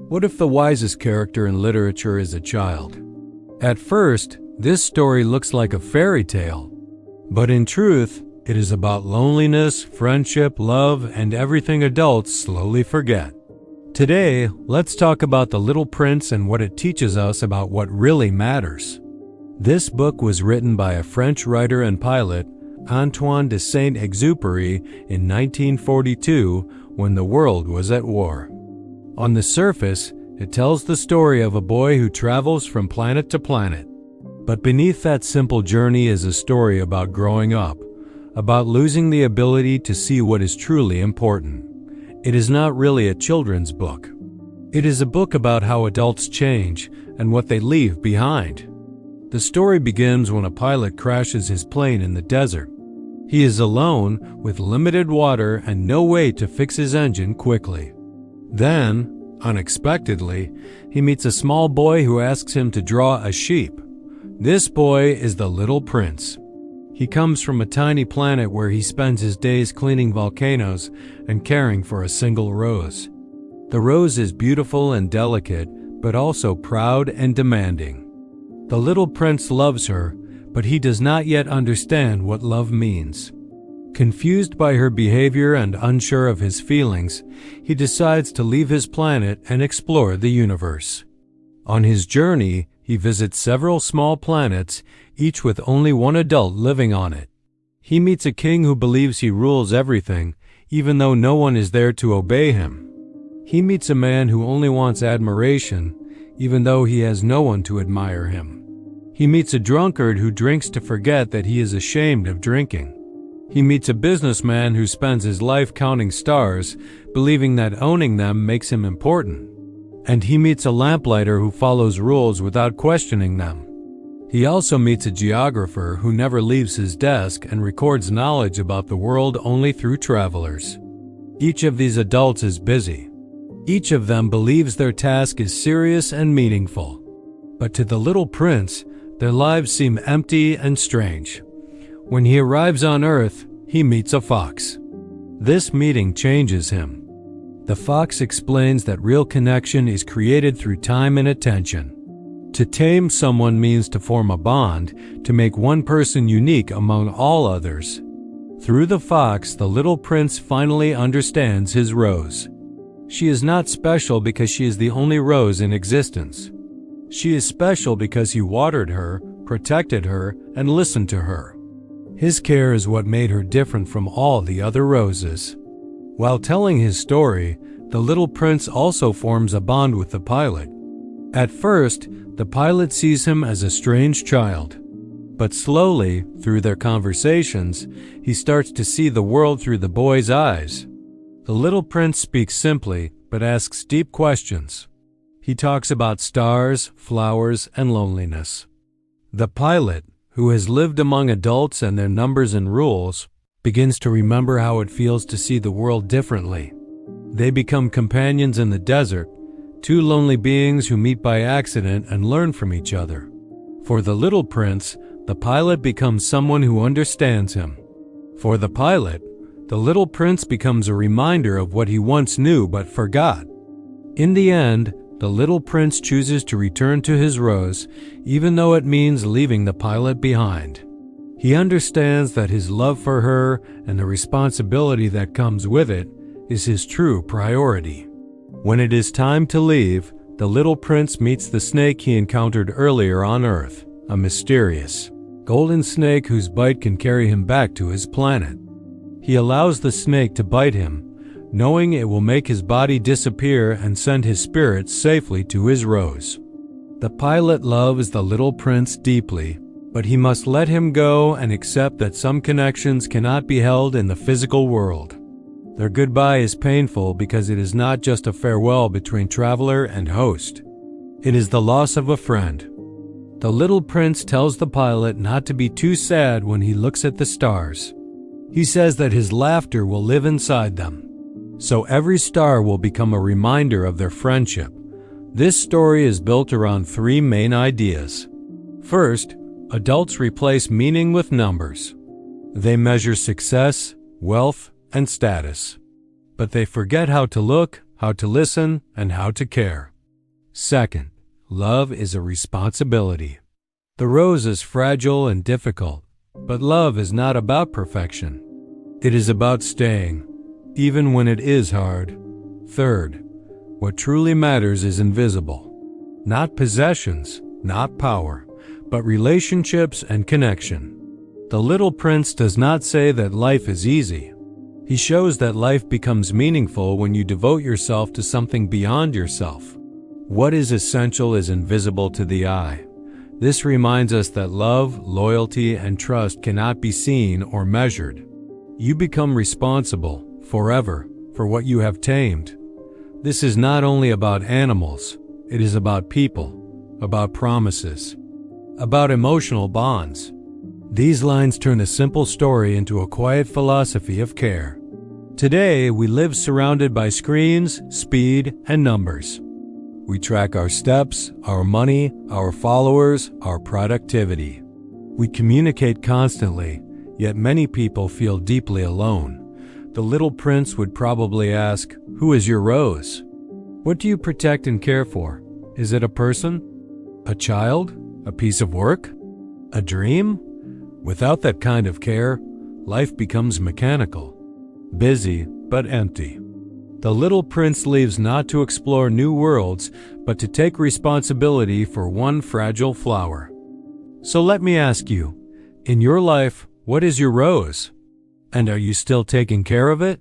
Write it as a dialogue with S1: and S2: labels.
S1: What if the wisest character in literature is a child? At first, this story looks like a fairy tale, but in truth, it is about loneliness, friendship, love, and everything adults slowly forget. Today, let's talk about The Little Prince and what it teaches us about what really matters. This book was written by a French writer and pilot, Antoine de Saint-Exupéry, in 1942 when the world was at war. On the surface, it tells the story of a boy who travels from planet to planet. But beneath that simple journey is a story about growing up, about losing the ability to see what is truly important. It is not really a children's book. It is a book about how adults change and what they leave behind. The story begins when a pilot crashes his plane in the desert. He is alone, with limited water and no way to fix his engine quickly. Then, unexpectedly, he meets a small boy who asks him to draw a sheep. This boy is the Little Prince. He comes from a tiny planet where he spends his days cleaning volcanoes and caring for a single rose. The rose is beautiful and delicate, but also proud and demanding. The little prince loves her, but he does not yet understand what love means. Confused by her behavior and unsure of his feelings, he decides to leave his planet and explore the universe. On his journey, he visits several small planets, each with only one adult living on it. He meets a king who believes he rules everything, even though no one is there to obey him. He meets a man who only wants admiration, even though he has no one to admire him. He meets a drunkard who drinks to forget that he is ashamed of drinking. He meets a businessman who spends his life counting stars, believing that owning them makes him important. And he meets a lamplighter who follows rules without questioning them. He also meets a geographer who never leaves his desk and records knowledge about the world only through travelers. Each of these adults is busy. Each of them believes their task is serious and meaningful. But to the little prince, their lives seem empty and strange. When he arrives on Earth, he meets a fox. This meeting changes him. The fox explains that real connection is created through time and attention. To tame someone means to form a bond, to make one person unique among all others. Through the fox, the little prince finally understands his rose. She is not special because she is the only rose in existence. She is special because he watered her, protected her, and listened to her. His care is what made her different from all the other roses. While telling his story, the little prince also forms a bond with the pilot. At first, the pilot sees him as a strange child. But slowly, through their conversations, he starts to see the world through the boy's eyes. The little prince speaks simply, but asks deep questions. He talks about stars, flowers, and loneliness. The pilot, who has lived among adults and their numbers and rules, begins to remember how it feels to see the world differently. They become companions in the desert, two lonely beings who meet by accident and learn from each other. For the little prince, the pilot becomes someone who understands him. For the pilot, the little prince becomes a reminder of what he once knew but forgot. In the end, the little prince chooses to return to his rose, even though it means leaving the pilot behind. He understands that his love for her and the responsibility that comes with it is his true priority. When it is time to leave, the little prince meets the snake he encountered earlier on Earth, a mysterious, golden snake whose bite can carry him back to his planet. He allows the snake to bite him, knowing it will make his body disappear and send his spirit safely to his rose. The pilot loves the little prince deeply, but he must let him go and accept that some connections cannot be held in the physical world. Their goodbye is painful because it is not just a farewell between traveler and host. It is the loss of a friend. The little prince tells the pilot not to be too sad when he looks at the stars. He says that his laughter will live inside them. So every star will become a reminder of their friendship. This story is built around three main ideas. First, adults replace meaning with numbers. They measure success, wealth, and status. But they forget how to look, how to listen, and how to care. Second, love is a responsibility. The rose is fragile and difficult, but love is not about perfection. It is about staying, even when it is hard. Third, what truly matters is invisible. Not possessions, not power, but relationships and connection. The Little Prince does not say that life is easy. He shows that life becomes meaningful when you devote yourself to something beyond yourself. What is essential is invisible to the eye. This reminds us that love, loyalty, and trust cannot be seen or measured. You become responsible, forever, for what you have tamed. This is not only about animals, it is about people, about promises, about emotional bonds. These lines turn a simple story into a quiet philosophy of care. Today, we live surrounded by screens, speed, and numbers. We track our steps, our money, our followers, our productivity. We communicate constantly, yet many people feel deeply alone. The Little Prince would probably ask, "Who is your rose?" What do you protect and care for? Is it a person? A child? A piece of work? A dream? Without that kind of care, life becomes mechanical, busy but empty. The Little Prince leaves not to explore new worlds, but to take responsibility for one fragile flower. So let me ask you, in your life, what is your rose? And are you still taking care of it?